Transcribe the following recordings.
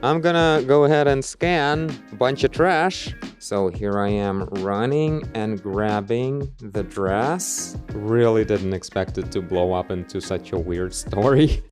I'm gonna go ahead and scan a bunch of trash. So here I am running and grabbing the dress. Really didn't expect it to blow up into such a weird story.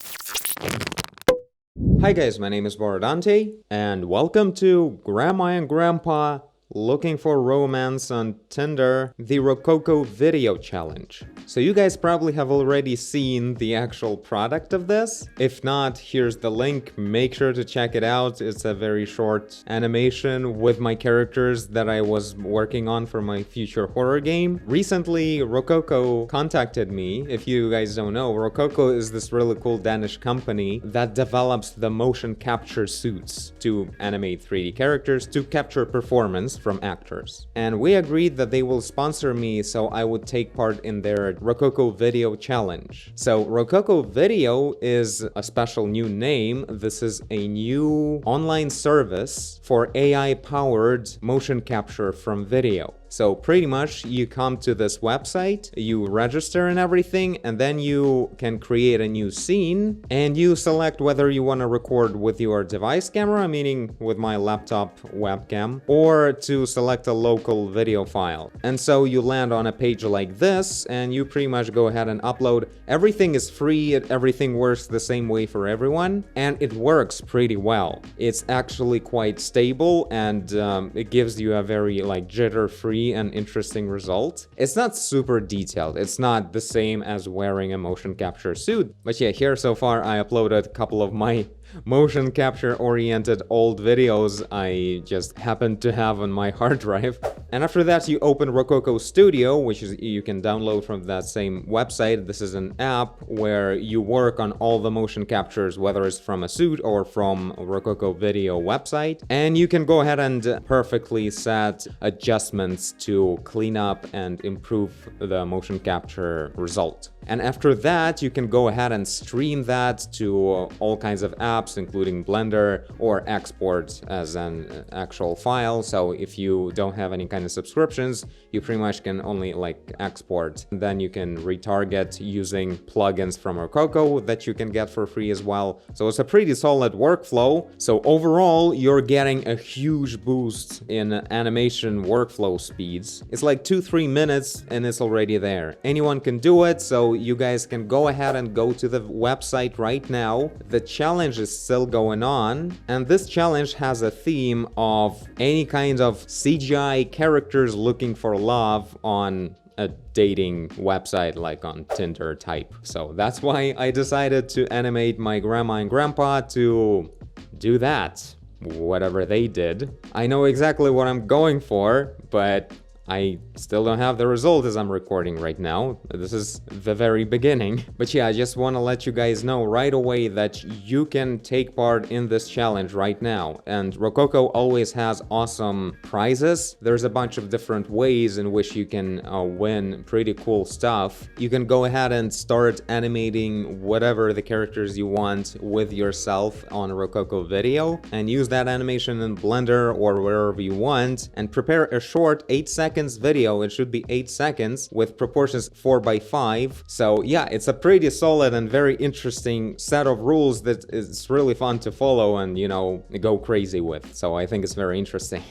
Hi guys, my name is Borodante, and welcome to Grandma and Grandpa Looking for Romance on Tinder, the Rokoko video challenge. So you guys probably have already seen the actual product of this. If not, here's the link. Make sure to check it out. It's a very short animation with my characters that I was working on for my future horror game. Recently, Rokoko contacted me. If you guys don't know, Rokoko is this really cool Danish company that develops the motion capture suits to animate 3D characters to capture performance from actors. And we agreed that they will sponsor me so I would take part in their Rokoko Video Challenge. So Rokoko Video is a special new name. This is a new online service for AI-powered motion capture from video. So pretty much you come to this website, you register and everything, and then you can create a new scene and you select whether you want to record with your device camera, meaning with my laptop webcam, or to select a local video file. And so you land on a page like this and you pretty much go ahead and upload. Everything is free, everything works the same way for everyone, and it works pretty well. It's actually quite stable and it gives you a very jitter-free and interesting result. It's not super detailed. It's not the same as wearing a motion capture suit. But yeah, here so far I uploaded a couple of my motion capture oriented old videos I just happened to have on my hard drive. And after that you open Rokoko Studio, which is you can download from that same website. This is an app where you work on all the motion captures, whether it's from a suit or from a Rokoko Video website. And you can go ahead and perfectly set adjustments to clean up and improve the motion capture result. And after that, you can go ahead and stream that to all kinds of apps, including Blender, or export as an actual file. So if you don't have any kind of subscriptions, you pretty much can only export. And then you can retarget using plugins from Rokoko that you can get for free as well. So it's a pretty solid workflow. So overall, you're getting a huge boost in animation workflow speeds. It's like 2-3 minutes and it's already there. Anyone can do it, so you guys can go ahead and go to the website right now. The challenge is still going on, and this challenge has a theme of any kind of CGI characters looking for love on a dating website like on Tinder type. So that's why I decided to animate my grandma and grandpa to do that, whatever they did. I know exactly what I'm going for, but I still don't have the result as I'm recording right now. This is the very beginning. But yeah, I just want to let you guys know right away that you can take part in this challenge right now. And Rokoko always has awesome prizes. There's a bunch of different ways in which you can win pretty cool stuff. You can go ahead and start animating whatever the characters you want with yourself on Rokoko Video and use that animation in Blender or wherever you want and prepare a short 8-second video. It should be 8 seconds with proportions 4:5. So yeah, it's a pretty solid and very interesting set of rules that is really fun to follow and, you know, go crazy with. So I think it's very interesting.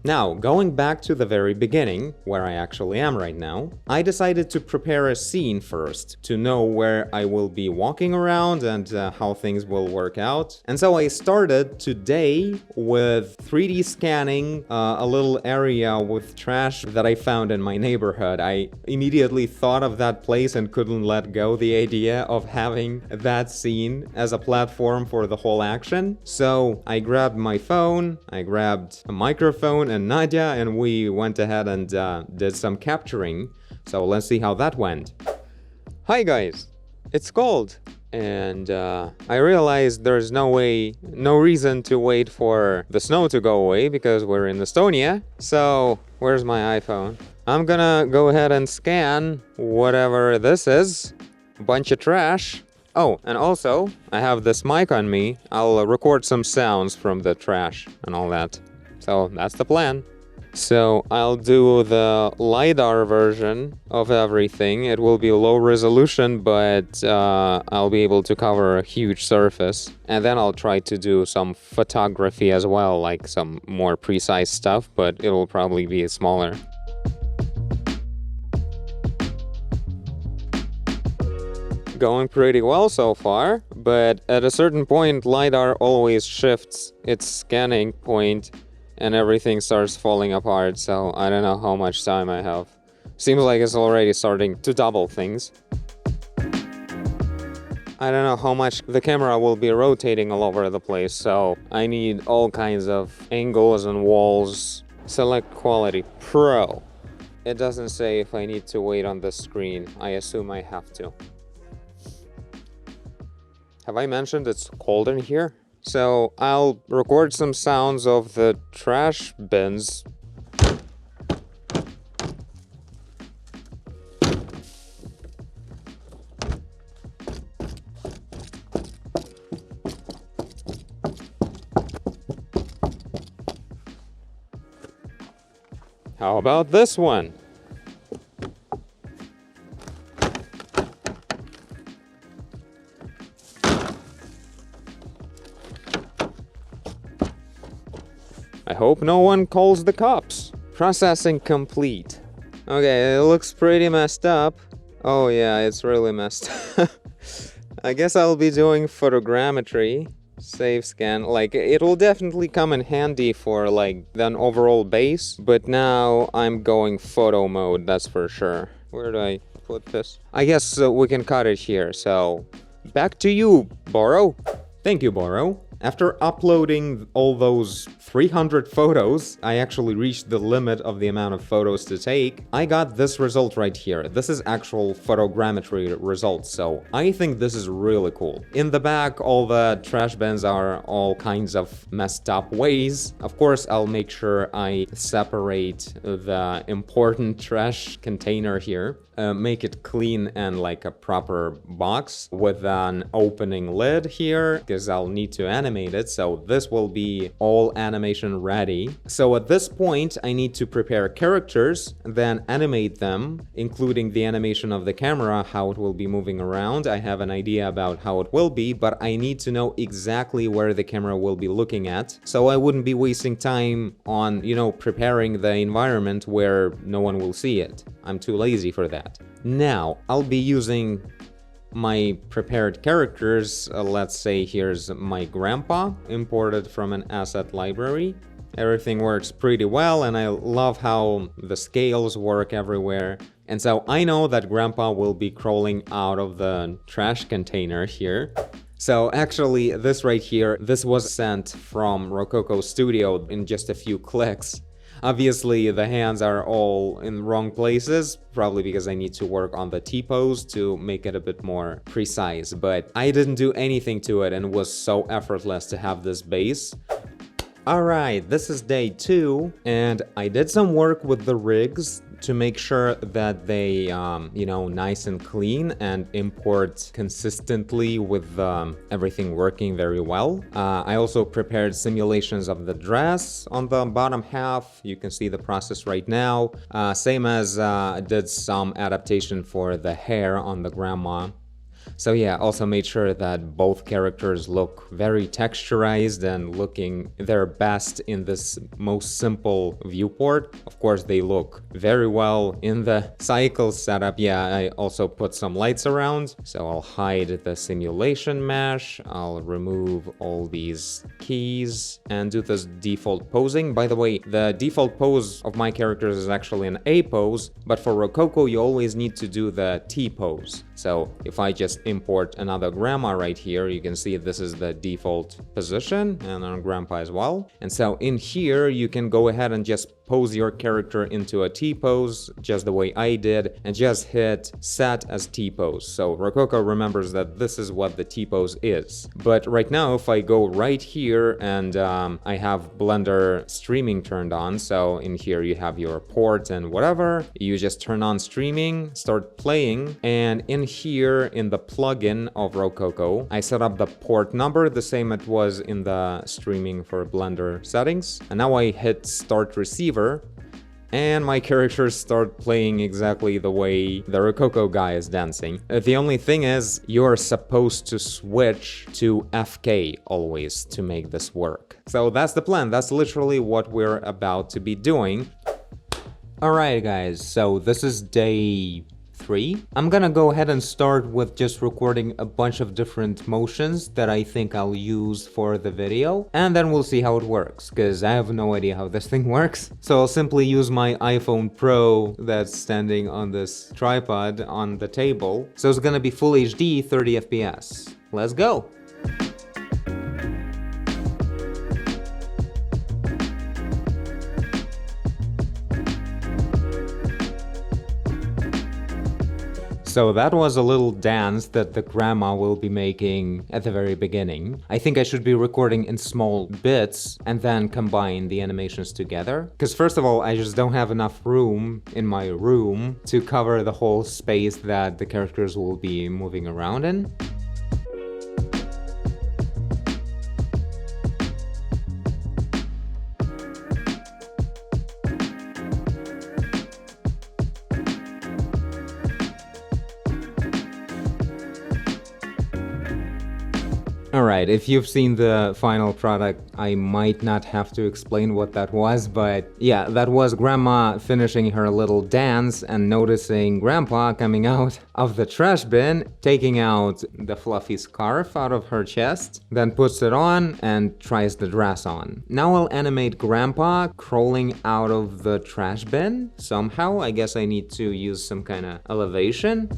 Now, going back to the very beginning, where I actually am right now, I decided to prepare a scene first to know where I will be walking around and how things will work out. And so I started today with 3D scanning a little area with trash that I found in my neighborhood. I immediately thought of that place and couldn't let go the idea of having that scene as a platform for the whole action. So I grabbed my phone, I grabbed a microphone and Nadia, and we went ahead and did some capturing. So let's see how that went. Hi guys, it's cold, and I realized there's no reason to wait for the snow to go away because we're in Estonia. So where's my iPhone? I'm gonna go ahead and scan whatever this is, a bunch of trash. Oh, and also I have this mic on me. I'll record some sounds from the trash and all that. So that's the plan. So I'll do the LiDAR version of everything. It will be low resolution, but I'll be able to cover a huge surface. And then I'll try to do some photography as well, like some more precise stuff, but it'll probably be smaller. Going pretty well so far, but at a certain point, LiDAR always shifts its scanning point and everything starts falling apart, so I don't know how much time I have. Seems like it's already starting to double things. I don't know how much the camera will be rotating all over the place, so I need all kinds of angles and walls. Select quality Pro. It doesn't say if I need to wait on the screen. I assume I have to. Have I mentioned it's cold in here? So I'll record some sounds of the trash bins. How about this one? I hope no one calls the cops. Processing complete. Okay, it looks pretty messed up. Oh yeah, it's really messed up. I guess I'll be doing photogrammetry. Save scan. Like, it'll definitely come in handy for, like, an overall base. But now I'm going photo mode, that's for sure. Where do I put this? I guess we can cut it here, so... Back to you, Boro. Thank you, Boro. After uploading all those 300 photos, I actually reached the limit of the amount of photos to take. I got this result right here. This is actual photogrammetry results, so I think this is really cool. In the back, all the trash bins are all kinds of messed up ways. Of course, I'll make sure I separate the important trash container here. Make it clean and like a proper box with an opening lid here, because I'll need to animate it, so this will be all animation ready. So at this point, I need to prepare characters, then animate them, including the animation of the camera, how it will be moving around. I have an idea about how it will be, but I need to know exactly where the camera will be looking at, so I wouldn't be wasting time on, you know, preparing the environment where no one will see it. I'm too lazy for that. Now, I'll be using my prepared characters. Let's say here's my grandpa, imported from an asset library. Everything works pretty well, and I love how the scales work everywhere. And so I know that grandpa will be crawling out of the trash container here. So actually, this right here, this was sent from Rokoko Studio in just a few clicks. Obviously, the hands are all in wrong places, probably because I need to work on the T-pose to make it a bit more precise, but I didn't do anything to it and it was so effortless to have this base. Alright, this is day 2, and I did some work with the rigs to make sure that they, you know, nice and clean and import consistently with everything working very well. I also prepared simulations of the dress on the bottom half. You can see the process right now. Same as did some adaptation for the hair on the grandma. So yeah, also made sure that both characters look very texturized and looking their best in this most simple viewport. Of course, they look very well in the cycle setup. Yeah, I also put some lights around. So I'll hide the simulation mesh. I'll remove all these keys and do this default posing. By the way, the default pose of my characters is actually an A pose, but for Rokoko, you always need to do the T pose. So if I just import another grandma right here, you can see this is the default position, and on grandpa as well. And so in here, you can go ahead and just pose your character into a T-pose, just the way I did, and just hit set as T-pose. So Rokoko remembers that this is what the T-pose is. But right now, if I go right here and I have Blender streaming turned on, so in here you have your port and whatever, you just turn on streaming, start playing, and in here in the plugin of Rokoko, I set up the port number the same it was in the streaming for Blender settings, and now I hit start receiver. and my characters start playing exactly the way the Rokoko guy is dancing. The only thing is, you're supposed to switch to FK always to make this work. So that's the plan, that's literally what we're about to be doing. Alright guys, so this is day 3. I'm gonna go ahead and start with just recording a bunch of different motions that I think I'll use for the video, and then we'll see how it works, because I have no idea how this thing works. So I'll simply use my iPhone Pro that's standing on this tripod on the table. So it's gonna be full HD 30 FPS. Let's go! So that was a little dance that the grandma will be making at the very beginning. I think I should be recording in small bits and then combine the animations together. Because first of all, I just don't have enough room in my room to cover the whole space that the characters will be moving around in. Alright, if you've seen the final product, I might not have to explain what that was, but yeah, that was Grandma finishing her little dance and noticing Grandpa coming out of the trash bin, taking out the fluffy scarf out of her chest, then puts it on and tries the dress on. Now I'll animate Grandpa crawling out of the trash bin somehow. I guess I need to use some kind of elevation.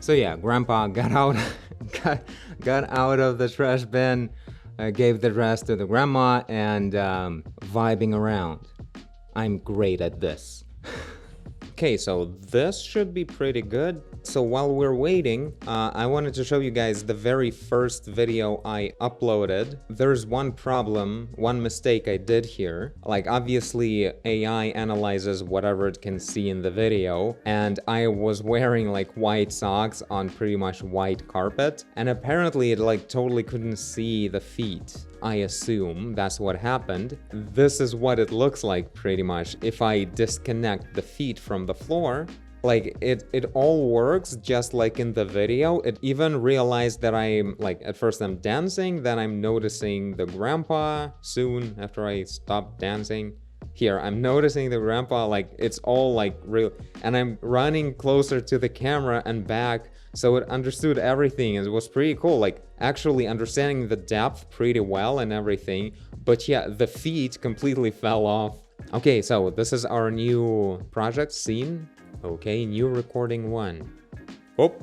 So yeah, Grandpa got out, got out of the trash bin, gave the dress to the grandma, and vibing around. I'm great at this. Okay, so this should be pretty good. So while we're waiting, I wanted to show you guys the very first video I uploaded. There's one problem, one mistake I did here. Like, obviously, AI analyzes whatever it can see in the video, and I was wearing like white socks on pretty much white carpet, and apparently it like totally couldn't see the feet. I assume that's what happened. This is what it looks like pretty much if I disconnect the feet from the floor. Like, it all works just like in the video. It even realized that I'm, like, at first I'm dancing, then I'm noticing the grandpa soon after I stop dancing. Here, I'm noticing the grandpa, like, it's all, like, real. And I'm running closer to the camera and back, so it understood everything. It was pretty cool, like, actually understanding the depth pretty well and everything. But yeah, the feet completely fell off. Okay, so this is our new project scene. Okay, new recording 1. Oh,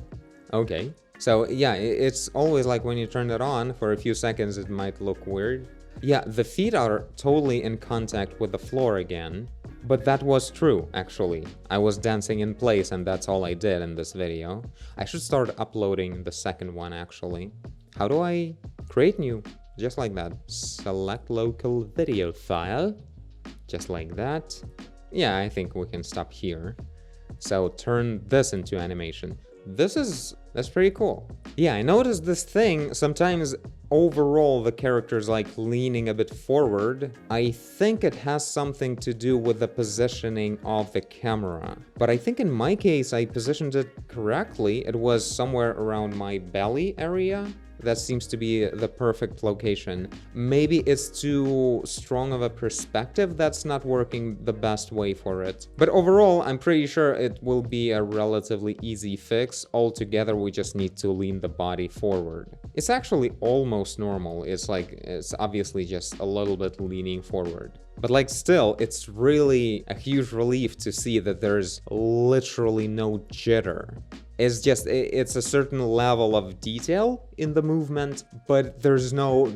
okay. So yeah, it's always like when you turn it on, for a few seconds it might look weird. Yeah, the feet are totally in contact with the floor again. But that was true, actually. I was dancing in place and that's all I did in this video. I should start uploading the second one, actually. How do I create new? Just like that. Select local video file. Just like that. Yeah, I think we can stop here. So turn this into animation. That's pretty cool. Yeah, I noticed this thing, sometimes overall the character's like leaning a bit forward. I think it has something to do with the positioning of the camera. But I think in my case I positioned it correctly. It was somewhere around my belly area. That seems to be the perfect location. Maybe it's too strong of a perspective that's not working the best way for it. But overall, I'm pretty sure it will be a relatively easy fix. Altogether, we just need to lean the body forward. It's actually almost normal. It's obviously just a little bit leaning forward. But like still, it's really a huge relief to see that there's literally no jitter. It's just, it's a certain level of detail in the movement, but there's no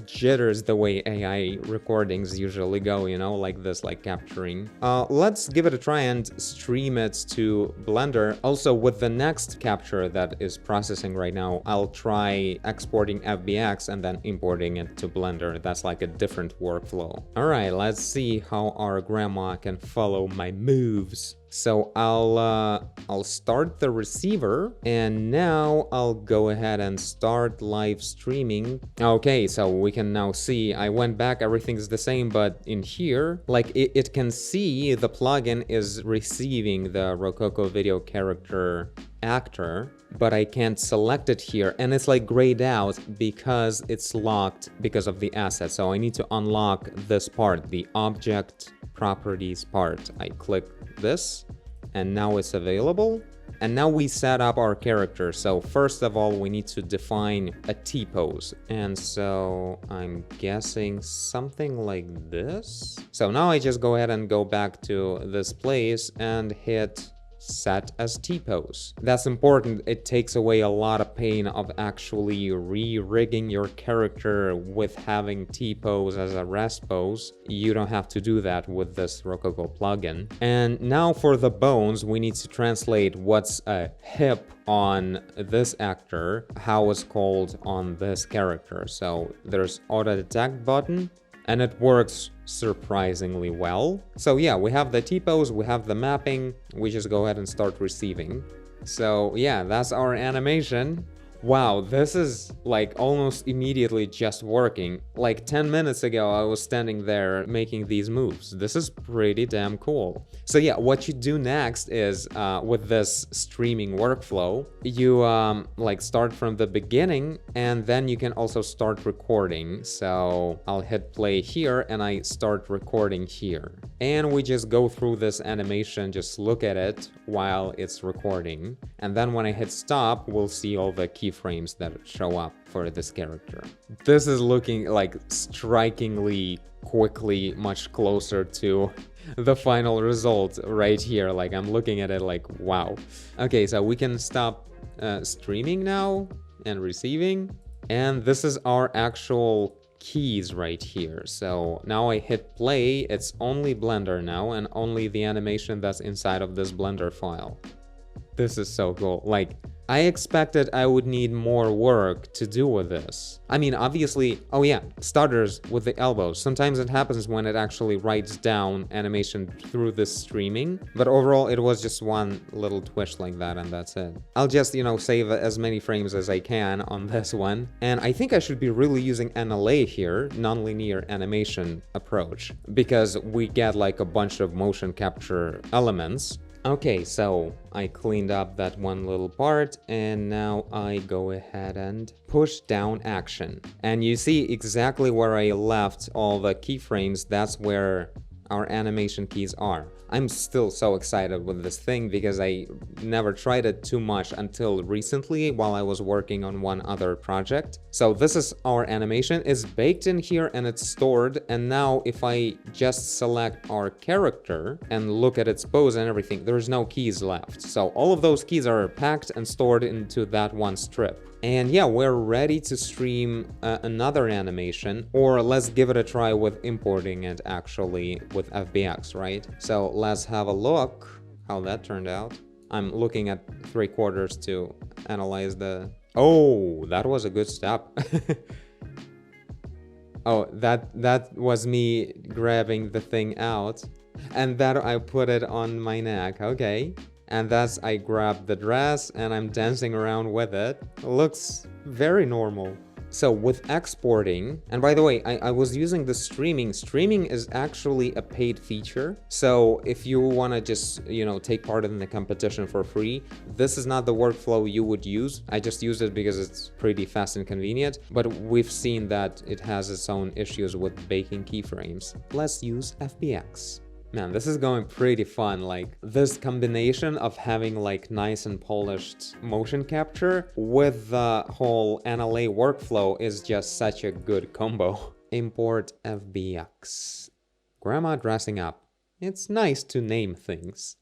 jitters the way AI recordings usually go, you know, like this, like capturing. Let's give it a try and stream it to Blender. Also, with the next capture that is processing right now, I'll try exporting FBX and then importing it to Blender. That's like a different workflow. All right, let's see how our grandma can follow my moves. So I'll start the receiver, and now I'll go ahead and start live streaming. Okay, so we can now see I went back, everything's the same, but in here, like it can see the plugin is receiving the Rokoko video character actor, but I can't select it here, and it's like grayed out because it's locked because of the asset. So I need to unlock this part, the object properties part. I click this, and now it's available. And now we set up our character. So first of all, we need to define a T-pose. And so I'm guessing something like this. So now I just go ahead and go back to this place and hit set as T-pose. That's important. It takes away a lot of pain of actually re-rigging your character with having T-pose as a rest pose. You don't have to do that with this Rokoko plugin. And now for the bones, we need to translate what's a hip on this actor, how it's called on this character. So there's auto detect button, and it works surprisingly well. So yeah, we have the T-pose, we have the mapping, we just go ahead and start receiving. So yeah, that's our animation. Wow, this is like almost immediately just working. Like 10 minutes ago, I was standing there making these moves. This is pretty damn cool. So yeah, what you do next is with this streaming workflow, you like start from the beginning, and then you can also start recording. So I'll hit play here and I start recording here. And we just go through this animation, just look at it while it's recording. And then when I hit stop, we'll see all the keyframes that show up for this character. This is looking like strikingly quickly much closer to the final result right here. Like I'm looking at it like, wow. Okay, so we can stop streaming now and receiving. And this is our actual keys right here. So now I hit play, it's only Blender now and only the animation that's inside of this Blender file. This is so cool. Like, I expected I would need more work to do with this. I mean, obviously, oh yeah, stutters with the elbows. Sometimes it happens when it actually writes down animation through the streaming, but overall it was just one little twitch like that and that's it. I'll just, you know, save as many frames as I can on this one. And I think I should be really using NLA here, nonlinear animation approach, because we get like a bunch of motion capture elements. Okay, so I cleaned up that one little part, and now I go ahead and push down action. And you see exactly where I left all the keyframes, that's where our animation keys are. I'm still so excited with this thing because I never tried it too much until recently while I was working on one other project. So this is our animation. It's baked in here and it's stored. And now if I just select our character and look at its pose and everything, there's no keys left. So all of those keys are packed and stored into that one strip. And yeah, we're ready to stream another animation, or let's give it a try with importing it actually with FBX, right? So let's have a look how that turned out. I'm looking at 3/4 to analyze the... Oh, that was a good step. Oh, that was me grabbing the thing out, and that I put it on my neck, okay. And that's I grabbed the dress and I'm dancing around with it. It looks very normal. So with exporting, and by the way, I was using the streaming. Streaming is actually a paid feature. So if you want to just, you know, take part in the competition for free, this is not the workflow you would use. I just use it because it's pretty fast and convenient, but we've seen that it has its own issues with baking keyframes. Let's use FBX. Man, this is going pretty fun. Like, this combination of having like nice and polished motion capture with the whole NLA workflow is just such a good combo. Import FBX. Grandma dressing up. It's nice to name things.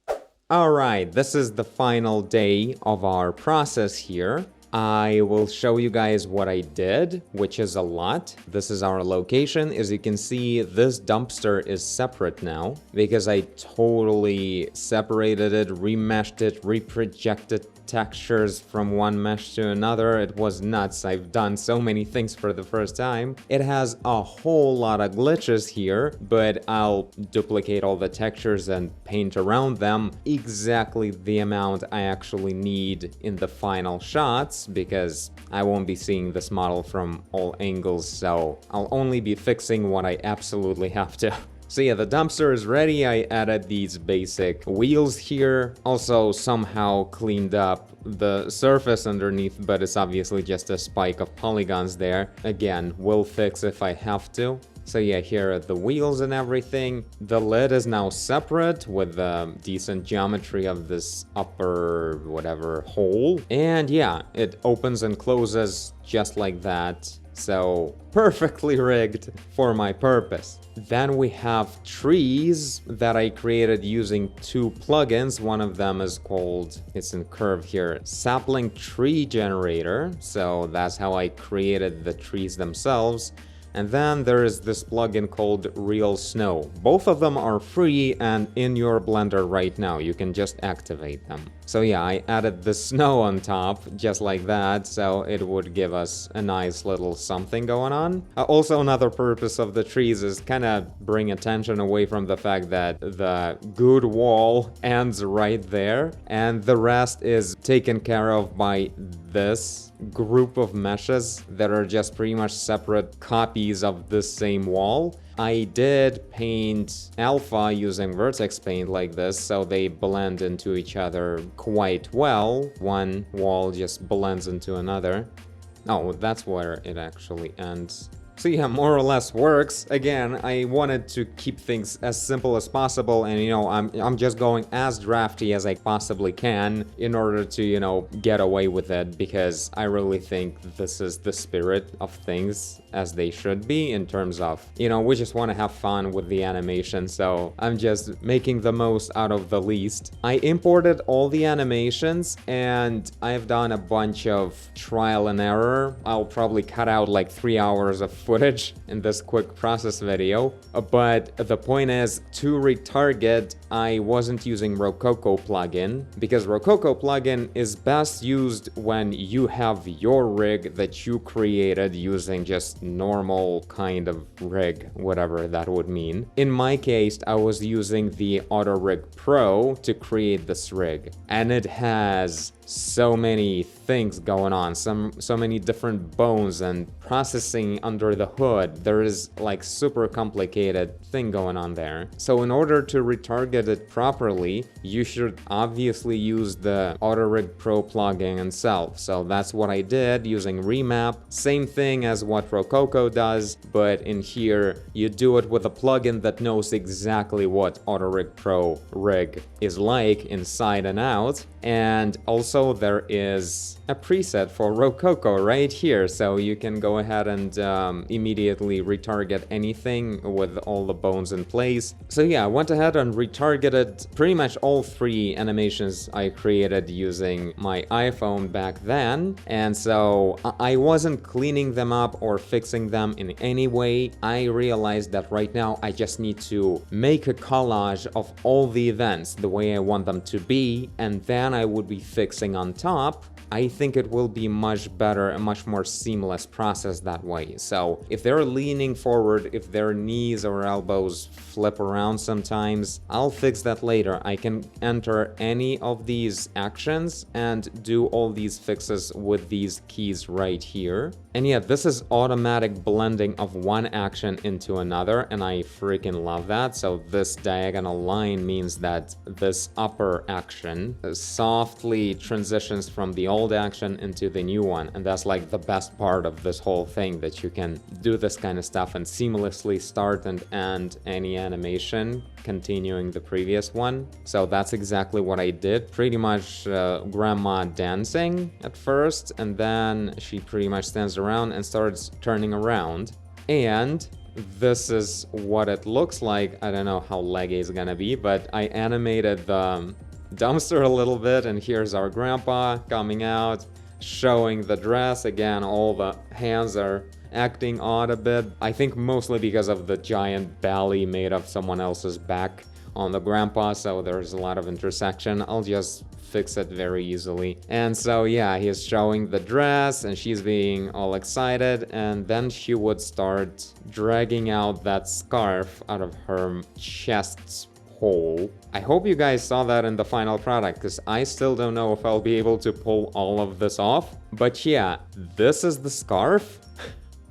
Alright, this is the final day of our process here. I will show you guys what I did, which is a lot. This is our location. As you can see, this dumpster is separate now because I totally separated it, remeshed it, reprojected textures from one mesh to another. It was nuts. I've done so many things for the first time. It has a whole lot of glitches here, but I'll duplicate all the textures and paint around them exactly the amount I actually need in the final shots, because I won't be seeing this model from all angles, so I'll only be fixing what I absolutely have to. So yeah, the dumpster is ready. I added these basic wheels here. Also somehow cleaned up the surface underneath, but it's obviously just a spike of polygons there. Again, will fix if I have to. So yeah, here are the wheels and everything. The lid is now separate with the decent geometry of this upper whatever hole. And yeah, it opens and closes just like that. So perfectly rigged for my purpose. Then we have trees that I created using two plugins. One of them is called, it's in curve here, Sapling Tree Generator. So that's how I created the trees themselves. And then there is this plugin called Real Snow. Both of them are free and in your Blender right now. You can just activate them. So yeah, I added the snow on top, just like that, so it would give us a nice little something going on. Also, another purpose of the trees is kind of bring attention away from the fact that the good wall ends right there, and the rest is taken care of by this group of meshes that are just pretty much separate copies of the same wall. I did paint alpha using vertex paint like this, so they blend into each other quite well. One wall just blends into another. Oh, that's where it actually ends. So yeah, more or less works. Again, I wanted to keep things as simple as possible, and you know, I'm just going as drafty as I possibly can in order to, you know, get away with it, because I really think this is the spirit of things as they should be, in terms of, you know, we just want to have fun with the animation, so I'm just making the most out of the least. I imported all the animations and I've done a bunch of trial and error. I'll probably cut out like 3 hours of footage in this quick process video, but the point is, to retarget, I wasn't using Rokoko plugin, because Rokoko plugin is best used when you have your rig that you created using just normal kind of rig, whatever that would mean. In my case, I was using the Auto Rig Pro to create this rig, and it has so many things going on, so many different bones and processing under the hood. There is like super complicated thing going on there. So in order to retarget it properly, you should obviously use the Auto Rig Pro plugin itself. So that's what I did using Remap. Same thing as what Rokoko does, but in here you do it with a plugin that knows exactly what Auto Rig Pro rig is like inside and out. And also there is a preset for Rokoko right here, so you can go ahead and immediately retarget anything with all the bones in place. So yeah, I went ahead and retargeted pretty much all 3 animations I created using my iPhone back then, and so I wasn't cleaning them up or fixing them in any way. I realized that right now I just need to make a collage of all the events the way I want them to be, and then I would be fixing on top. I think it will be much better, a much more seamless process that way. So if they're leaning forward, if their knees or elbows flip around sometimes, I'll fix that later. I can enter any of these actions and do all these fixes with these keys right here. And yeah, this is automatic blending of one action into another, and I freaking love that. So this diagonal line means that this upper action softly transitions from the old action into the new one, and that's like the best part of this whole thing, that you can do this kind of stuff and seamlessly start and end any animation continuing the previous one. So that's exactly what I did. Pretty much grandma dancing at first, and then she pretty much stands around and starts turning around, and this is what it looks like. I don't know how leggy it's gonna be, but I animated dumpster a little bit, and here's our grandpa coming out, showing the dress. Again, all the hands are acting odd a bit. I think mostly because of the giant belly made of someone else's back on the grandpa, so there's a lot of intersection. I'll just fix it very easily. And so yeah, he's showing the dress and she's being all excited, and then she would start dragging out that scarf out of her chest hole. I hope you guys saw that in the final product, because I still don't know if I'll be able to pull all of this off. But yeah, this is the scarf.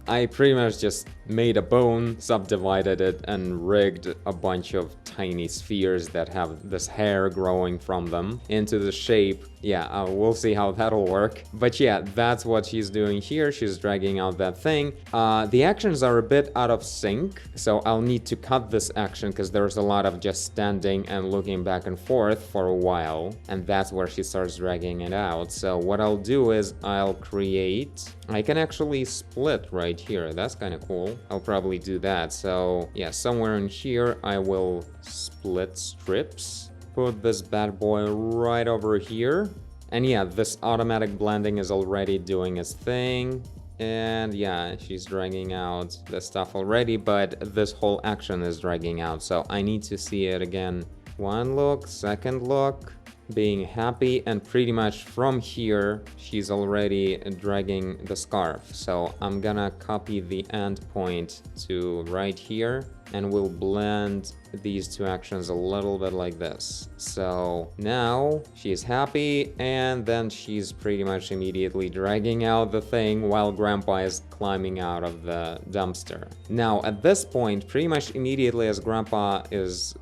I pretty much just made a bone, subdivided it, and rigged a bunch of tiny spheres that have this hair growing from them into the shape. Yeah, we'll see how that'll work. But yeah, that's what she's doing here. She's dragging out that thing. The actions are a bit out of sync, so I'll need to cut this action because there's a lot of just standing and looking back and forth for a while, and that's where she starts dragging it out. So what I'll do is I can actually split right here. That's kind of cool. I'll probably do that. So yeah, somewhere in here I will split strips. Put this bad boy right over here. And yeah, this automatic blending is already doing its thing. And yeah, she's dragging out the stuff already, but this whole action is dragging out. So I need to see it again. One look, second look, being happy, and pretty much from here, she's already dragging the scarf. So I'm gonna copy the end point to right here, and we'll blend these two actions a little bit like this. So now she's happy, and then she's pretty much immediately dragging out the thing while Grandpa is climbing out of the dumpster. Now at this point, pretty much immediately as Grandpa is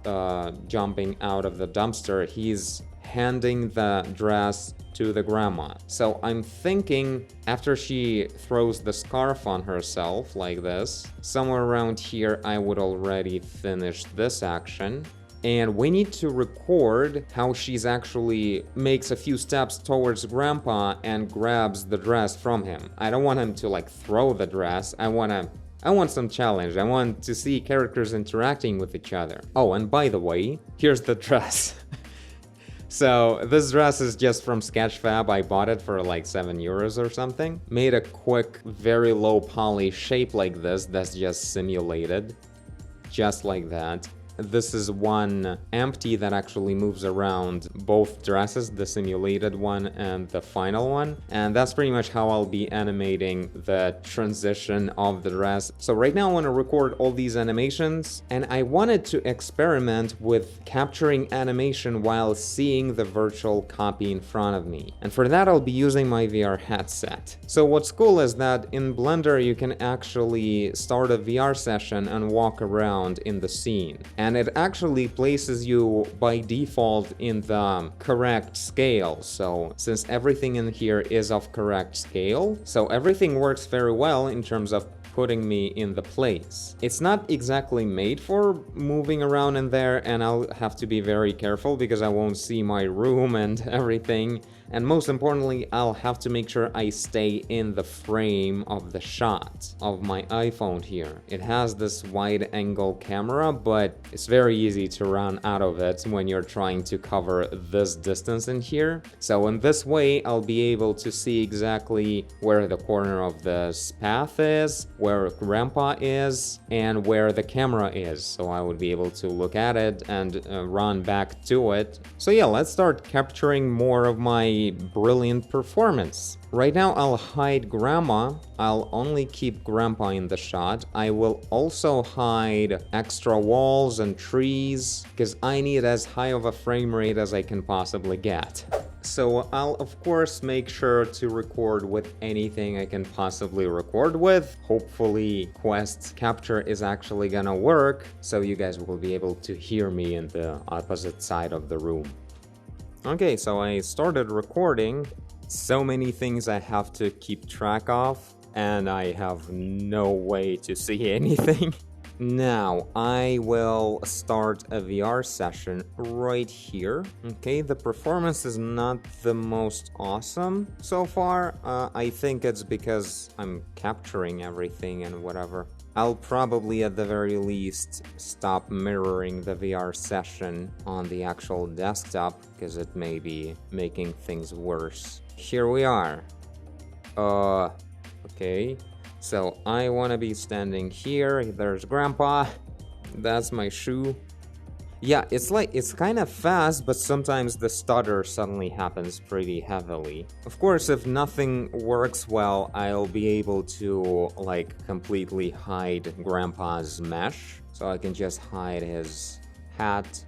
jumping out of the dumpster, he's handing the dress to the grandma. So I'm thinking after she throws the scarf on herself like this, somewhere around here I would already finish this action. And we need to record how she's actually makes a few steps towards Grandpa and grabs the dress from him. I don't want him to like throw the dress. I want some challenge. I want to see characters interacting with each other. Oh, and by the way, here's the dress. So this dress is just from Sketchfab. I bought it for like €7 or something. Made a quick, very low poly shape like this that's just simulated. Just like that. This is one empty that actually moves around both dresses, the simulated one and the final one. And that's pretty much how I'll be animating the transition of the dress. So right now I want to record all these animations, and I wanted to experiment with capturing animation while seeing the virtual copy in front of me. And for that I'll be using my VR headset. So what's cool is that in Blender you can actually start a VR session and walk around in the scene. And it actually places you by default in the correct scale. So since everything in here is of correct scale, so everything works very well in terms of putting me in the place. It's not exactly made for moving around in there, and I'll have to be very careful because I won't see my room and everything. And most importantly, I'll have to make sure I stay in the frame of the shot of my iPhone here. It has this wide angle camera, but it's very easy to run out of it when you're trying to cover this distance in here. So in this way, I'll be able to see exactly where the corner of this path is, where Grandpa is, and where the camera is. So I would be able to look at it and run back to it. So yeah, let's start capturing more of my brilliant performance. Right now I'll hide Grandma. I'll only keep Grandpa in the shot. I will also hide extra walls and trees because I need as high of a frame rate as I can possibly get. So I'll of course make sure to record with anything I can possibly record with. Hopefully Quest Capture is actually gonna work, so you guys will be able to hear me in the opposite side of the room. Okay, so I started recording. So many things I have to keep track of, and I have no way to see anything. Now, I will start a VR session right here. Okay, the performance is not the most awesome so far. I think it's because I'm capturing everything and whatever. I'll probably at the very least stop mirroring the VR session on the actual desktop because it may be making things worse. Here we are. Okay. So I want to be standing here. There's Grandpa. That's my shoe. Yeah, it's kind of fast, but sometimes the stutter suddenly happens pretty heavily. Of course, if nothing works well, I'll be able to, like, completely hide Grandpa's mesh. So I can just hide his hat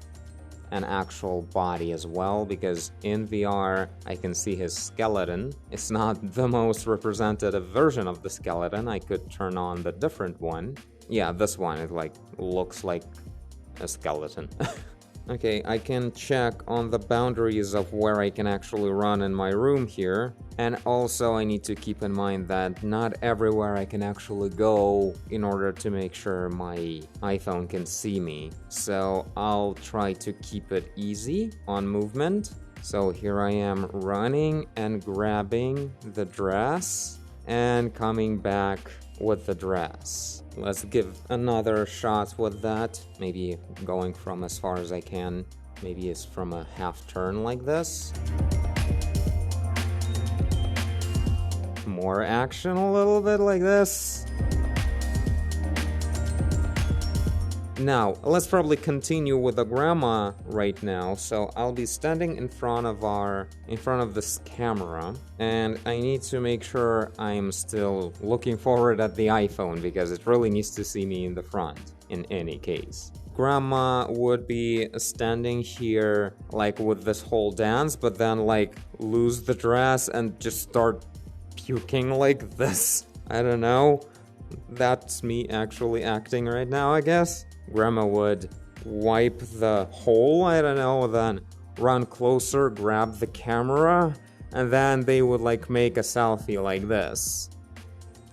and actual body as well, because in VR, I can see his skeleton. It's not the most representative version of the skeleton. I could turn on the different one. Yeah, this one, it, like, looks like a skeleton. Okay, I can check on the boundaries of where I can actually run in my room here. And also I need to keep in mind that not everywhere I can actually go in order to make sure my iPhone can see me. So I'll try to keep it easy on movement. So here I am running and grabbing the dress and coming back with the dress. Let's give another shot with that. Maybe going from as far as I can. Maybe it's from a half turn like this. More action a little bit like this. Now, let's probably continue with the grandma right now. So I'll be standing in front of this camera, and I need to make sure I'm still looking forward at the iPhone because it really needs to see me in the front in any case. Grandma would be standing here like with this whole dance, but then like lose the dress and just start puking like this. I don't know. That's me actually acting right now, I guess. Grandma would wipe the hole, I don't know, then run closer, grab the camera, and then they would like make a selfie like this.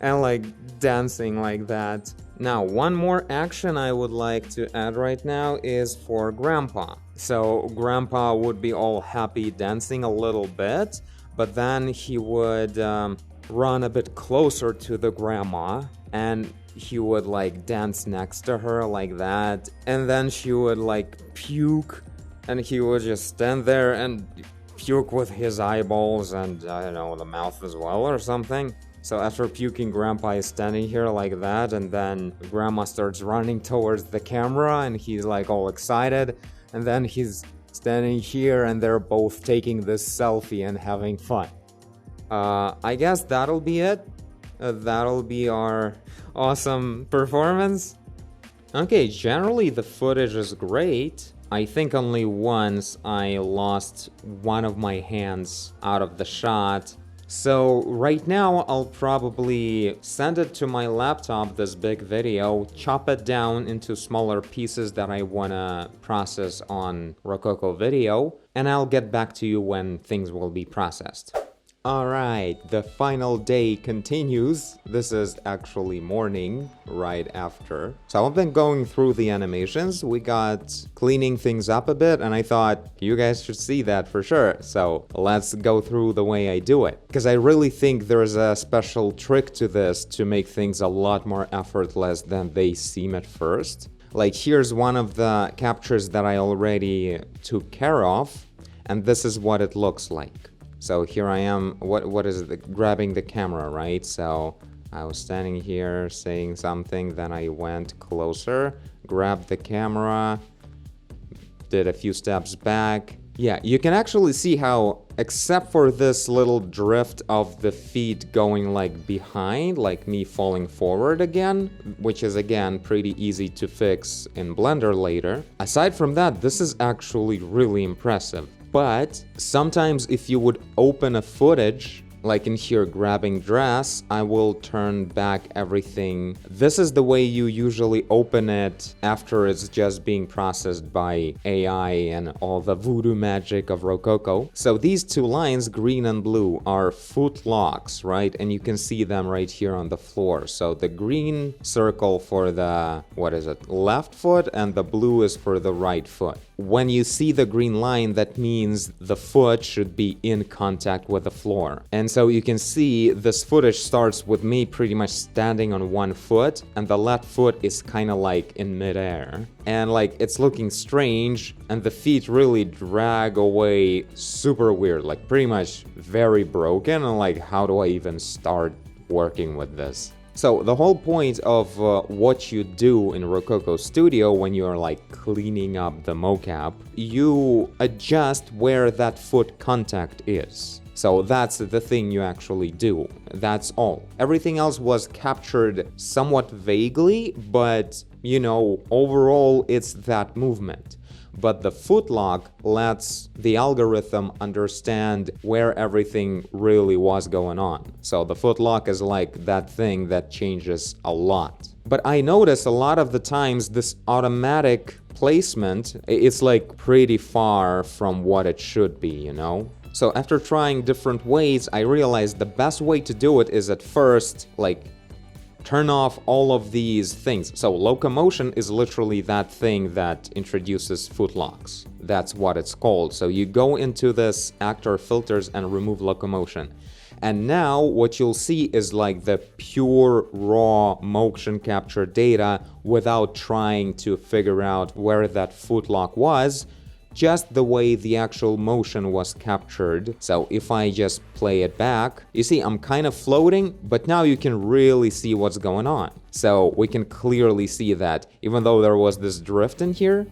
And like dancing like that. Now, one more action I would like to add right now is for Grandpa. So Grandpa would be all happy dancing a little bit, but then he would run a bit closer to the grandma and he would like dance next to her like that, and then she would like puke and he would just stand there and puke with his eyeballs and I don't know, the mouth as well or something. So after puking, Grandpa is standing here like that, and then Grandma starts running towards the camera and he's like all excited, and then he's standing here and they're both taking this selfie and having fun. I guess that'll be it. That'll be our awesome performance. Okay, generally the footage is great. I think only once I lost one of my hands out of the shot. So right now I'll probably send it to my laptop, this big video, chop it down into smaller pieces that I wanna process on Rokoko Video, and I'll get back to you when things will be processed. Alright, the final day continues. This is actually morning right after. So I've been going through the animations. We got cleaning things up a bit, and I thought you guys should see that for sure. So let's go through the way I do it. Because I really think there's a special trick to this to make things a lot more effortless than they seem at first. Like here's one of the captures that I already took care of, and this is what it looks like. So here I am, what is it, grabbing the camera, right? So I was standing here saying something, then I went closer, grabbed the camera, did a few steps back. Yeah, you can actually see how, except for this little drift of the feet going like behind, like me falling forward again, which is again pretty easy to fix in Blender later. Aside from that, this is actually really impressive. But sometimes if you would open a footage, like in here grabbing dress, I will turn back everything. This is the way you usually open it after it's just being processed by AI and all the voodoo magic of Rokoko. So these two lines, green and blue, are foot locks, right? And you can see them right here on the floor. So the green circle for the, left foot, and the blue is for the right foot. When you see the green line, that means the foot should be in contact with the floor. And so you can see this footage starts with me pretty much standing on one foot, and the left foot is kind of like in midair. And like it's looking strange, and the feet really drag away super weird, like pretty much very broken. And like, how do I even start working with this? So the whole point of what you do in Rokoko Studio when you're like cleaning up the mocap, you adjust where that foot contact is. So that's the thing you actually do. That's all. Everything else was captured somewhat vaguely, but you know, overall it's that movement. But the foot lock lets the algorithm understand where everything really was going on. So the foot lock is like that thing that changes a lot. But I notice a lot of the times this automatic placement, it's like pretty far from what it should be, you know? So after trying different ways, I realized the best way to do it is at first, like, turn off all of these things. So locomotion is literally that thing that introduces foot locks. That's what it's called. So you go into this actor filters and remove locomotion. And now what you'll see is like the pure raw motion capture data without trying to figure out where that foot lock was. Just the way the actual motion was captured. So if I just play it back, you see I'm kind of floating, but now you can really see what's going on. So we can clearly see that even though there was this drift in here,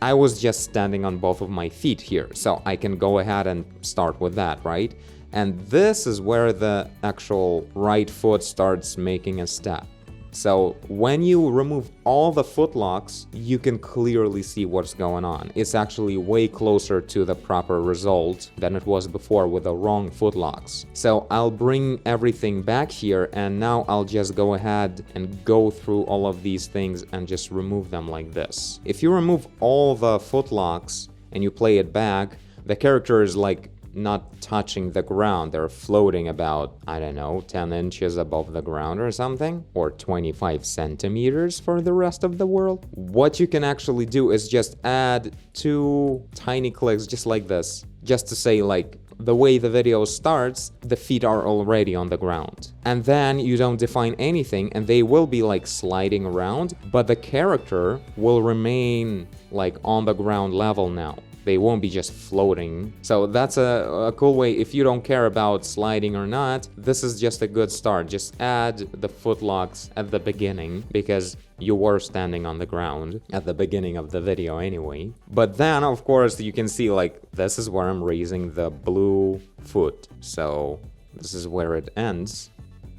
I was just standing on both of my feet here. So I can go ahead and start with that, right? And this is where the actual right foot starts making a step. So when you remove all the foot locks, you can clearly see what's going on. It's actually way closer to the proper result than it was before with the wrong foot locks. So I'll bring everything back here, and now I'll just go ahead and go through all of these things and just remove them like this. If you remove all the foot locks and you play it back, the character is like not touching the ground. They're floating about, I don't know, 10 inches above the ground or something, or 25 centimeters for the rest of the world. What you can actually do is just add 2 tiny clicks just like this, just to say like the way the video starts, the feet are already on the ground. And then you don't define anything and they will be like sliding around, but the character will remain like on the ground level now. They won't be just floating. So that's a cool way. If you don't care about sliding or not, this is just a good start. Just add the foot locks at the beginning because you were standing on the ground at the beginning of the video anyway. But then, of course, you can see like this is where I'm raising the blue foot. So this is where it ends.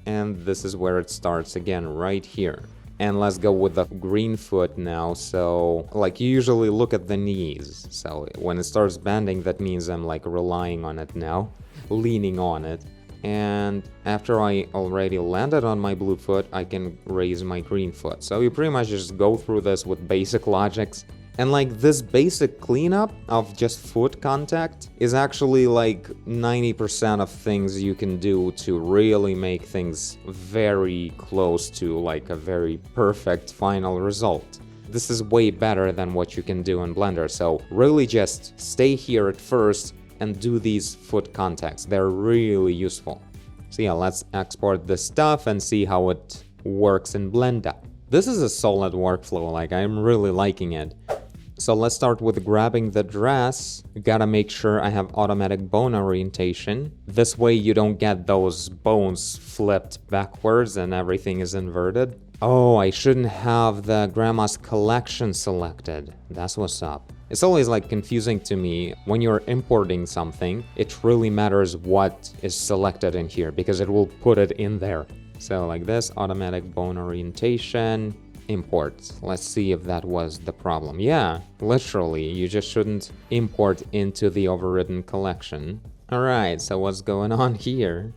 And this is where it starts again right here. And let's go with the green foot now. So like you usually look at the knees. So when it starts bending, that means I'm like relying on it now, leaning on it. And after I already landed on my blue foot, I can raise my green foot. So you pretty much just go through this with basic logics. And like this basic cleanup of just foot contact is actually like 90% of things you can do to really make things very close to like a very perfect final result. This is way better than what you can do in Blender. So really just stay here at first and do these foot contacts. They're really useful. So yeah, let's export this stuff and see how it works in Blender. This is a solid workflow, like I'm really liking it. So let's start with grabbing the dress. You gotta make sure I have automatic bone orientation. This way you don't get those bones flipped backwards and everything is inverted. Oh, I shouldn't have the grandma's collection selected. That's what's up. It's always like confusing to me when you're importing something. It really matters what is selected in here because it will put it in there. So like this, automatic bone orientation. Import. Let's see if that was the problem. Yeah, literally, you just shouldn't import into the overridden collection. Alright, so what's going on here?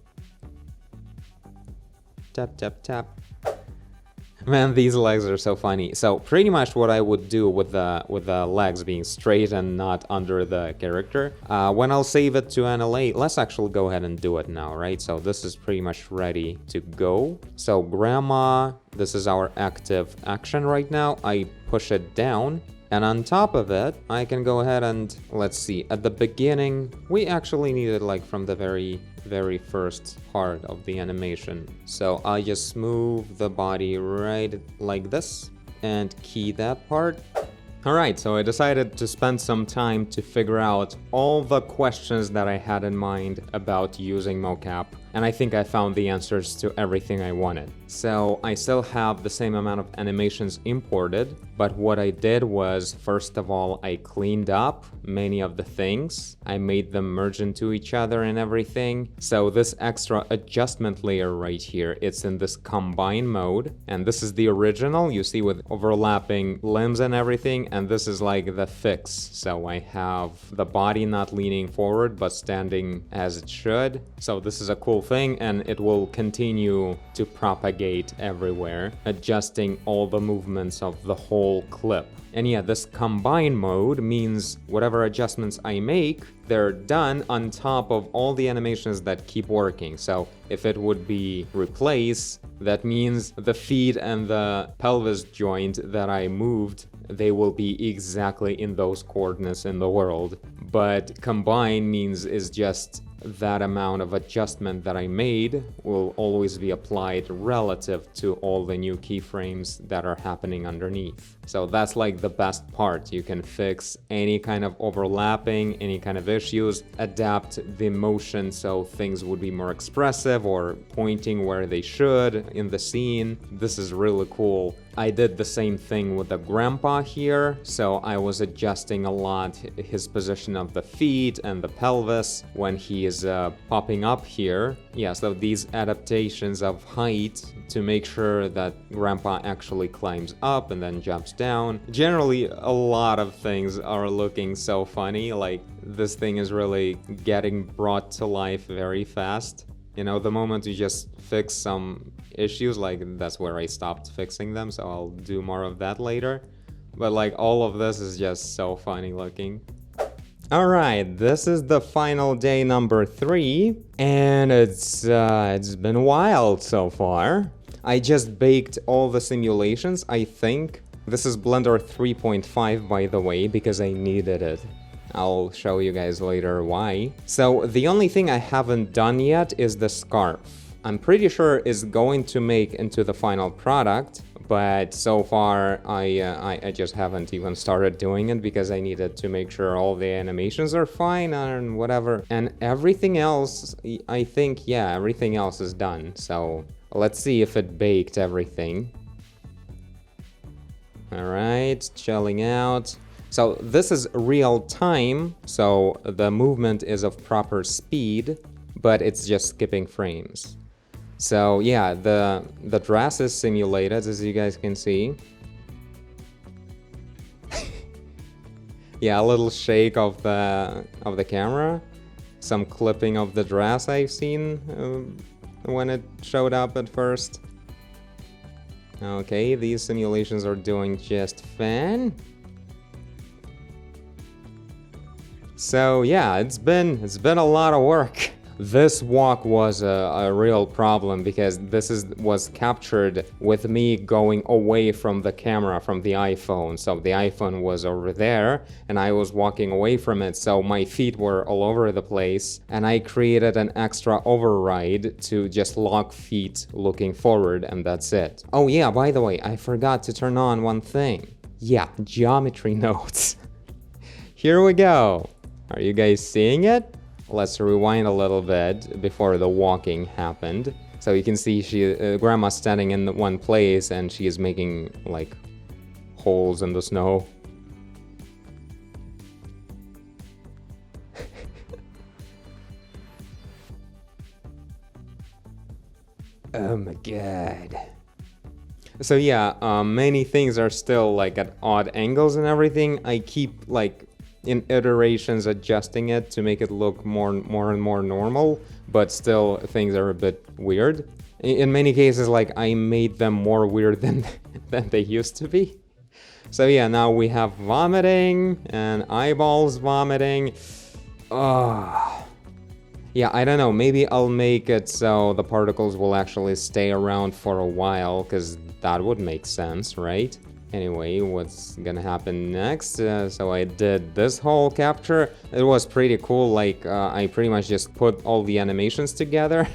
Tap, tap, tap. Man, these legs are so funny. So pretty much what I would do with the legs being straight and not under the character, when I'll save it to NLA, let's actually go ahead and do it now, right? So this is pretty much ready to go. So grandma, this is our active action right now. I push it down And on top of it, I can go ahead and, let's see, at the beginning, we actually need it like from the very first part of the animation. So I just move the body right like this and key that part. Alright, so I decided to spend some time to figure out all the questions that I had in mind about using mocap, and I think I found the answers to everything I wanted. So I still have the same amount of animations imported, but what I did was, first of all, I cleaned up many of the things. I made them merge into each other and everything. So this extra adjustment layer right here, it's in this combine mode, and this is the original, you see, with overlapping limbs and everything, and this is like the fix. So I have the body not leaning forward but standing as it should. So this is a cool thing, and it will continue to propagate everywhere, adjusting all the movements of the whole clip. And yeah, this combine mode means whatever adjustments I make, they're done on top of all the animations that keep working. So if it would be replace, that means the feet and the pelvis joint that I moved, they will be exactly in those coordinates in the world. But combine means is just that amount of adjustment that I made will always be applied relative to all the new keyframes that are happening underneath. So that's like the best part. You can fix any kind of overlapping, any kind of issues, adapt the motion so things would be more expressive or pointing where they should in the scene. This is really cool. I did the same thing with the grandpa here, so I was adjusting a lot his position of the feet and the pelvis when he is popping up here. Yeah, so these adaptations of height to make sure that grandpa actually climbs up and then jumps down. Generally, a lot of things are looking so funny, like this thing is really getting brought to life very fast. You know, the moment you just fix some issues, like that's where I stopped fixing them, so I'll do more of that later. But like all of this is just so funny looking. Alright, this is the final day number 3, and it's been wild so far. I just baked all the simulations, I think. This is Blender 3.5, by the way, because I needed it. I'll show you guys later why. So the only thing I haven't done yet is the scarf. I'm pretty sure is going to make into the final product, but so far I just haven't even started doing it because I needed to make sure all the animations are fine and whatever. And everything else, I think, yeah, everything else is done. So let's see if it baked everything. All right, chilling out. So this is real time, so the movement is of proper speed, but it's just skipping frames. So yeah, the dress is simulated, as you guys can see. Yeah, a little shake of the camera. Some clipping of the dress I've seen when it showed up at first. Okay, these simulations are doing just fine. So yeah, it's been a lot of work. This walk was a real problem because this was captured with me going away from the camera, from the iPhone. So the iPhone was over there and I was walking away from it, so my feet were all over the place, and I created an extra override to just lock feet looking forward, and that's it. Oh yeah, by the way, I forgot to turn on one thing. Yeah, geometry nodes. Here we go. Are you guys seeing it? Let's rewind a little bit before the walking happened. So you can see grandma's standing in one place and she is making like holes in the snow. Oh my god. So yeah, many things are still like at odd angles and everything. I keep like in iterations adjusting it to make it look more and more normal, but still things are a bit weird. In many cases, like I made them more weird than they used to be. So yeah, now we have vomiting and eyeballs vomiting. Oh. Yeah, I don't know, maybe I'll make it so the particles will actually stay around for a while, because that would make sense, right? Anyway, what's gonna happen next? So I did this whole capture. It was pretty cool, like I pretty much just put all the animations together.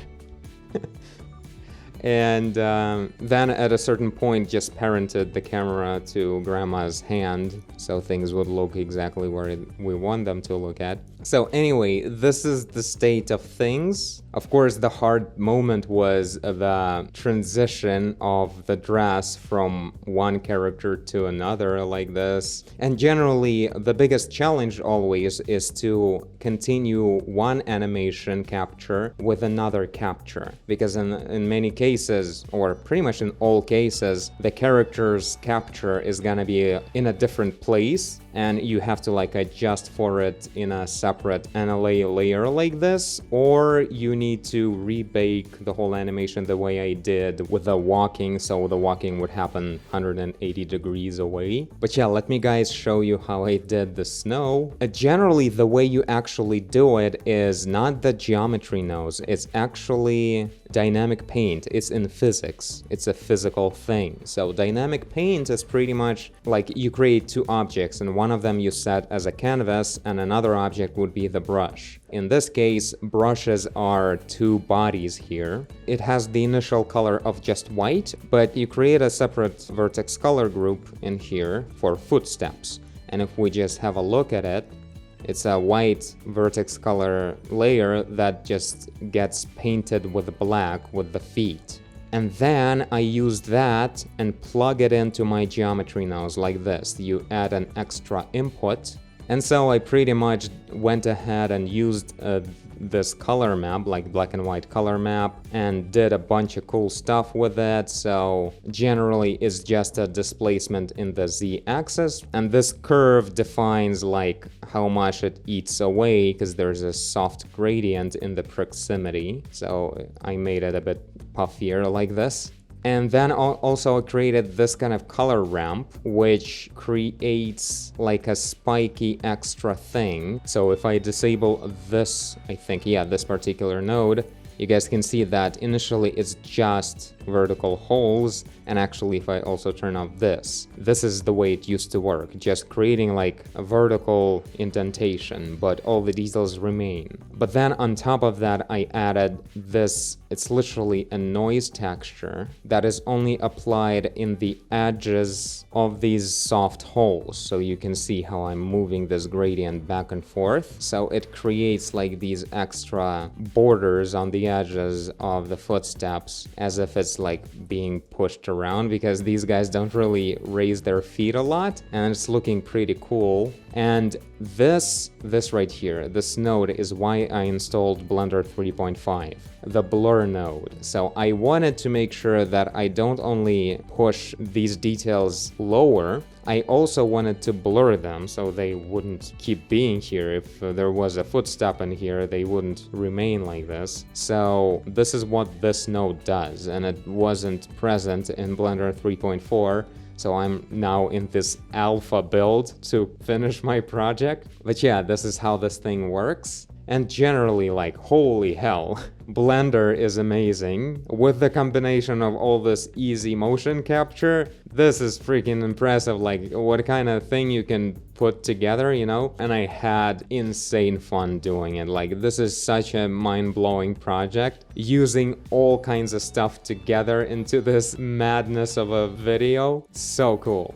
And then at a certain point just parented the camera to Grandma's hand so things would look exactly where we want them to look at. So anyway, this is the state of things. Of course, the hard moment was the transition of the dress from one character to another like this. And generally, the biggest challenge always is to continue one animation capture with another capture. Because in many cases, or pretty much in all cases, the character's capture is gonna be in a different place, and you have to like adjust for it in a separate NLA layer like this, or you need to rebake the whole animation the way I did with the walking, so the walking would happen 180 degrees away. But yeah, let me guys show you how I did the snow. Generally, the way you actually do it is not the geometry nose, it's actually dynamic paint. It's in physics, it's a physical thing. So dynamic paint is pretty much like you create two objects, and one of them you set as a canvas and another object would be the brush. In this case, brushes are two bodies here. It has the initial color of just white, but you create a separate vertex color group in here for footsteps. And if we just have a look at it, it's a white vertex color layer that just gets painted with black with the feet. And then I use that and plug it into my geometry nose like this. You add an extra input. And so I pretty much went ahead and used this color map, like black and white color map, and did a bunch of cool stuff with it. So generally it's just a displacement in the z-axis, and this curve defines like how much it eats away because there's a soft gradient in the proximity. So I made it a bit puffier like this. And then also I created this kind of color ramp, which creates like a spiky extra thing. So if I disable this, I think, yeah, this particular node, you guys can see that initially it's just vertical holes, and actually if I also turn off this is the way it used to work, just creating like a vertical indentation, but all the details remain. But then on top of that I added this, it's literally a noise texture that is only applied in the edges of these soft holes, so you can see how I'm moving this gradient back and forth. So it creates like these extra borders on the edges of the footsteps as if it's like being pushed around, because these guys don't really raise their feet a lot, and it's looking pretty cool. And this right here, this node is why I installed Blender 3.5, the blur node. So I wanted to make sure that I don't only push these details lower, I also wanted to blur them so they wouldn't keep being here. If there was a footstep in here, they wouldn't remain like this. So this is what this node does, and it wasn't present in Blender 3.4. So I'm now in this alpha build to finish my project. But yeah, this is how this thing works. And generally, like, holy hell, Blender is amazing. With the combination of all this easy motion capture, this is freaking impressive, like what kind of thing you can put together, you know? And I had insane fun doing it. Like, this is such a mind-blowing project, using all kinds of stuff together into this madness of a video. So cool.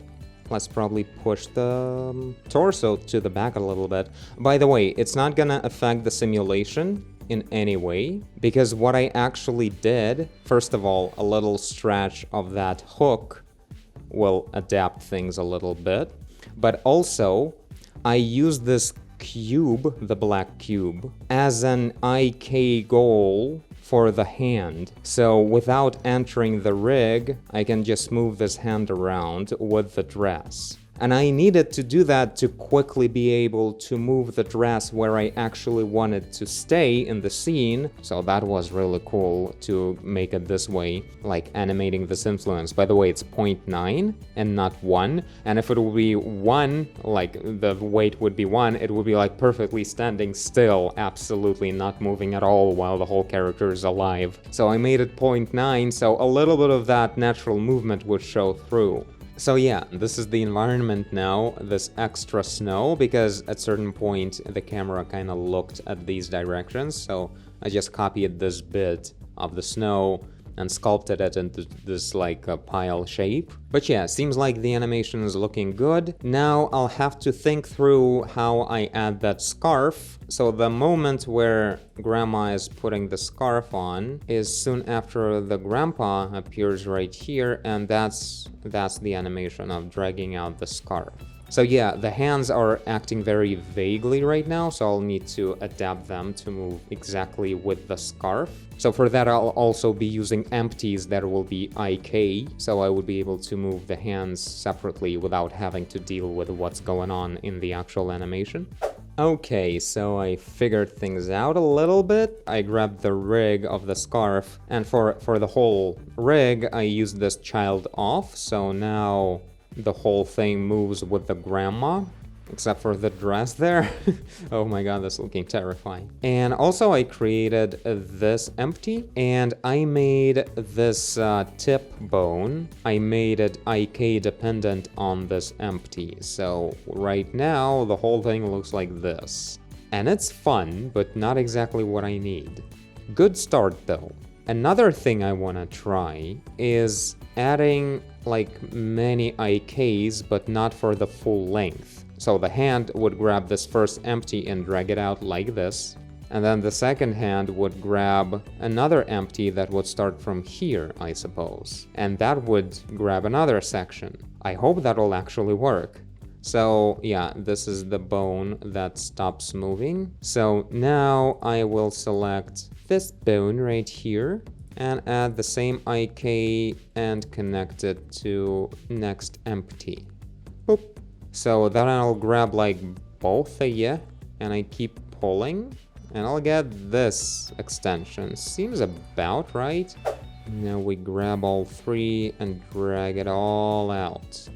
Let's probably push the torso to the back a little bit. By the way, it's not gonna affect the simulation in any way, because what I actually did, first of all, a little stretch of that hook will adapt things a little bit, but also I used this cube, the black cube, as an IK goal for the hand. So without entering the rig, I can just move this hand around with the dress. And I needed to do that to quickly be able to move the dress where I actually wanted to stay in the scene. So that was really cool to make it this way, like animating this influence. By the way, it's 0.9 and not 1. And if it would be 1, like the weight would be 1, it would be like perfectly standing still, absolutely not moving at all while the whole character is alive. So I made it 0.9, so a little bit of that natural movement would show through. So yeah, this is the environment now, this extra snow, because at certain point the camera kind of looked at these directions, so I just copied this bit of the snow and sculpted it into this like a pile shape. But yeah, seems like the animation is looking good. Now I'll have to think through how I add that scarf. So the moment where grandma is putting the scarf on is soon after the grandpa appears right here, and that's the animation of dragging out the scarf. So yeah, the hands are acting very vaguely right now, so I'll need to adapt them to move exactly with the scarf. So for that, I'll also be using empties that will be IK, so I would be able to move the hands separately without having to deal with what's going on in the actual animation. Okay, so I figured things out a little bit. I grabbed the rig of the scarf, and for the whole rig, I used this child off, so now the whole thing moves with the grandma, except for the dress there. Oh my god, that's looking terrifying. And also I created this empty, and I made this tip bone. I made it IK dependent on this empty. So right now, the whole thing looks like this. And it's fun, but not exactly what I need. Good start though. Another thing I want to try is adding like many IKs, but not for the full length. So the hand would grab this first empty and drag it out like this, and then the second hand would grab another empty that would start from here, I suppose, and that would grab another section. I hope that will actually work. So yeah, this is the bone that stops moving. So now I will select this bone right here and add the same IK and connect it to next empty. Boop. So then I'll grab like both of you and I keep pulling and I'll get this extension. Seems about right. Now we grab all three and drag it all out.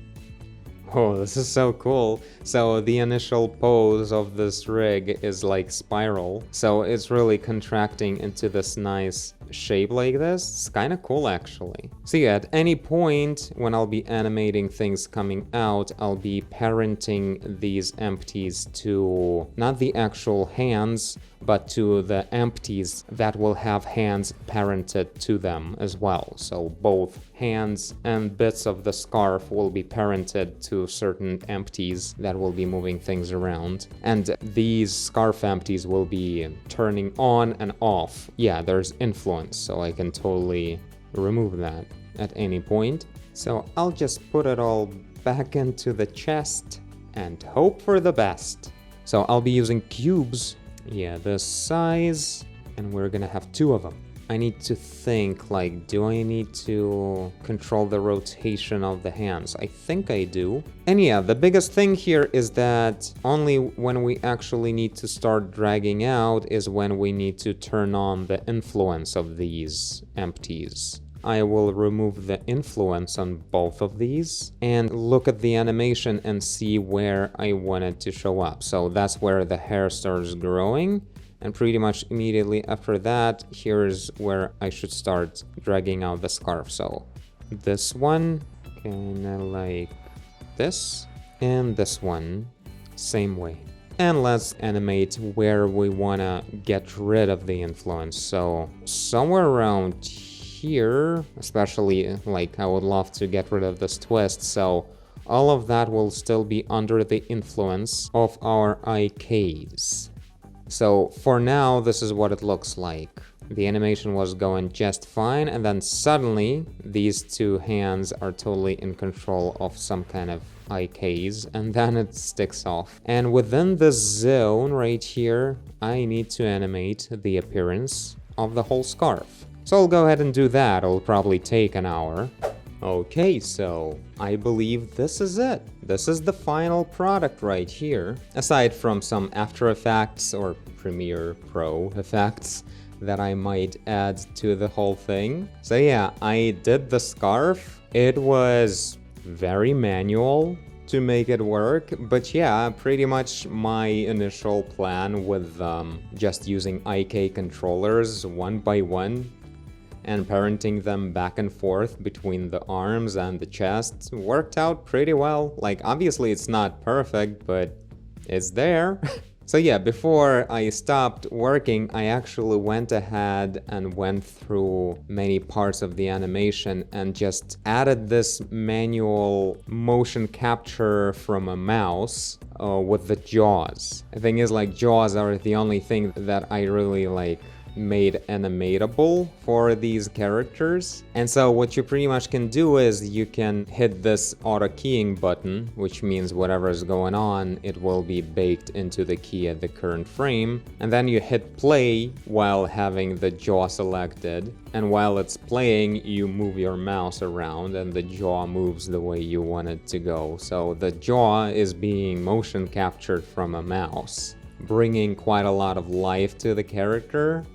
Oh, this is so cool. So the initial pose of this rig is like spiral, so it's really contracting into this nice shape like this. It's kind of cool actually. So yeah, at any point when I'll be animating things coming out, I'll be parenting these empties to not the actual hands, but to the empties that will have hands parented to them as well. So both hands and bits of the scarf will be parented to certain empties that will be moving things around. And these scarf empties will be turning on and off. Yeah, there's influence, so I can totally remove that at any point. So I'll just put it all back into the chest and hope for the best. So I'll be using cubes. Yeah, this size, and we're gonna have two of them. I need to think, like, do I need to control the rotation of the hands? I think I do. And yeah, the biggest thing here is that only when we actually need to start dragging out is when we need to turn on the influence of these empties. I will remove the influence on both of these and look at the animation and see where I want it to show up. So that's where the hair starts growing. And pretty much immediately after that, here's where I should start dragging out the scarf. So this one, kinda like this, and this one, same way. And let's animate where we wanna get rid of the influence. So somewhere around here, especially, like, I would love to get rid of this twist. So all of that will still be under the influence of our IKs. So for now, this is what it looks like. The animation was going just fine, and then suddenly these two hands are totally in control of some kind of IKs, and then it sticks off. And within this zone right here, I need to animate the appearance of the whole scarf. So I'll go ahead and do that. It'll probably take an hour. Okay, so I believe this is it. This is the final product right here. Aside from some After Effects or Premiere Pro effects that I might add to the whole thing. So yeah, I did the scarf. It was very manual to make it work, but yeah, pretty much my initial plan with just using IK controllers one by one and parenting them back and forth between the arms and the chest worked out pretty well. Like, obviously it's not perfect, but it's there. So yeah, before I stopped working, I actually went ahead and went through many parts of the animation and just added this manual motion capture from a mouse with the jaws. The thing is, like, jaws are the only thing that I really like made animatable for these characters. And so what you pretty much can do is you can hit this auto keying button, which means whatever is going on, it will be baked into the key at the current frame. And then you hit play while having the jaw selected. And while it's playing, you move your mouse around and the jaw moves the way you want it to go. So the jaw is being motion captured from a mouse, bringing quite a lot of life to the character.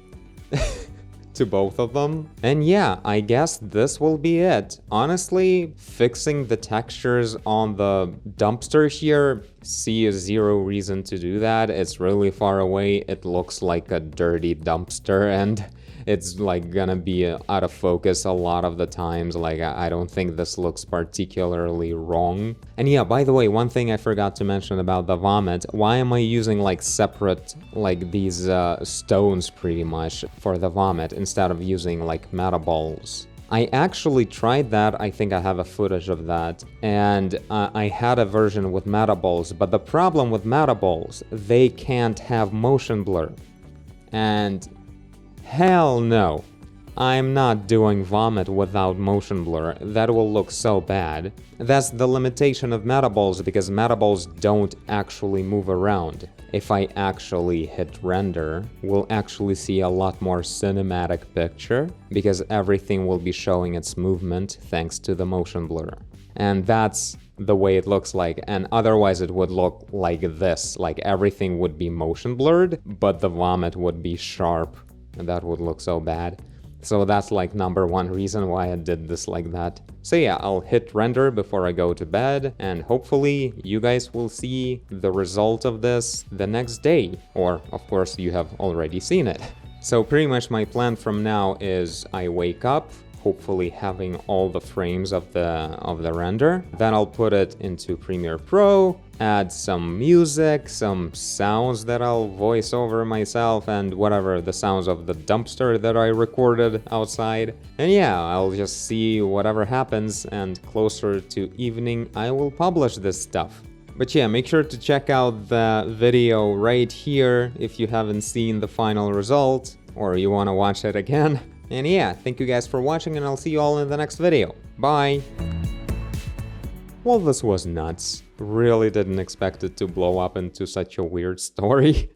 To both of them. And yeah, I guess this will be it. Honestly, fixing the textures on the dumpster here, see zero reason to do that. It's really far away. It looks like a dirty dumpster and it's like gonna be out of focus a lot of the times. Like, I don't think this looks particularly wrong. And yeah, by the way, one thing I forgot to mention about the vomit, why am I using like separate, like these stones pretty much for the vomit instead of using like meta balls? I actually tried that. I think I have a footage of that, and I had a version with meta balls, but the problem with meta balls, they can't have motion blur. And hell no, I'm not doing vomit without motion blur. That will look so bad. That's the limitation of meta balls, because meta balls don't actually move around. If I actually hit render, we'll actually see a lot more cinematic picture, because everything will be showing its movement thanks to the motion blur. And that's the way it looks like, and otherwise it would look like this, like everything would be motion blurred, but the vomit would be sharp. And that would look so bad. So that's like number one reason why I did this like that. So yeah, I'll hit render before I go to bed, and hopefully you guys will see the result of this the next day. Or of course you have already seen it. So pretty much my plan from now is I wake up, hopefully having all the frames of the render. Then I'll put it into Premiere Pro, add some music, some sounds that I'll voice over myself, and whatever, the sounds of the dumpster that I recorded outside. And yeah, I'll just see whatever happens, and closer to evening I will publish this stuff. But yeah, make sure to check out the video right here if you haven't seen the final result, or you want to watch it again. And yeah, thank you guys for watching, and I'll see you all in the next video. Bye! Well, this was nuts. Really didn't expect it to blow up into such a weird story.